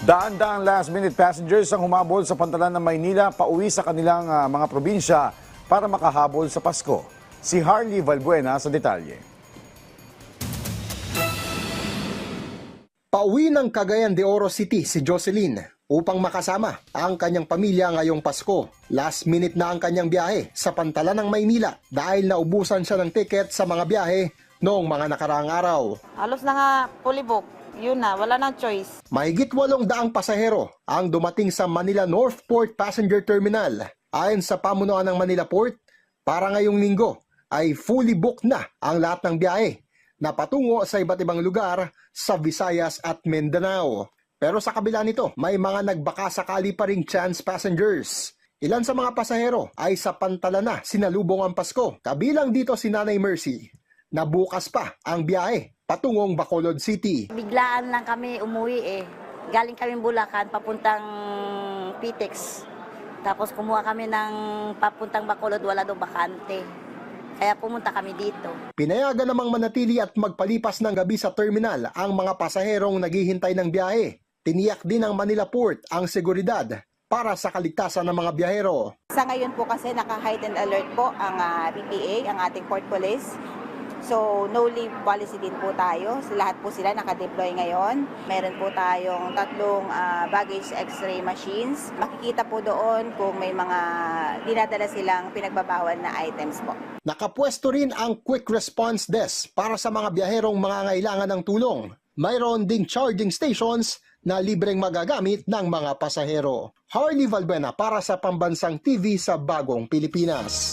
Daan-daang last-minute passengers ang humabol sa pantalan ng Maynila pauwi sa kanilang mga probinsya para makahabol sa Pasko. Si Harley Valbuena sa detalye. Pauwi ng Cagayan de Oro City si Jocelyn upang makasama ang kanyang pamilya ngayong Pasko. Last minute na ang kanyang biyahe sa pantalan ng Maynila dahil naubusan siya ng tiket sa mga biyahe noong mga nakaraang araw. Halos na nga fully book. Yun na, wala nang choice. Mahigit 800 pasahero ang dumating sa Manila Northport Passenger Terminal. Ayon sa pamunuan ng Manila Port, para ngayong linggo ay fully booked na ang lahat ng biyahe na patungo sa iba't ibang lugar sa Visayas at Mindanao. Pero sa kabila nito, may mga nagbakasakali pa ring chance passengers. Ilan sa mga pasahero ay sa pantalan na sinalubong ang Pasko. Kabilang dito si Nanay Mercy, na bukas pa ang biyahe patungong Bacolod City. Biglaan lang kami umuwi eh. Galing kami Bulacan, papuntang Pitex. Tapos kumuha kami ng papuntang Bacolod, wala daw bakante. Kaya pumunta kami dito. Pinayagan namang manatili at magpalipas ng gabi sa terminal ang mga pasaherong naghihintay ng biyahe. Tiniyak din ng Manila Port ang seguridad para sa kaligtasan ng mga biyahero. Sa ngayon po kasi naka-heightened alert po ang PPA, ang ating port police. So, no leave policy din po tayo. Lahat po sila naka-deploy ngayon. Meron po tayong 3 baggage x-ray machines. Makikita po doon kung may mga dinadala silang pinagbabawal na items po. Nakapwesto rin ang Quick Response Desk para sa mga biyaherong mangangailangan ng tulong. Mayroon ding charging stations na libreng magagamit ng mga pasahero. Harley Valbuena para sa Pambansang TV sa Bagong Pilipinas.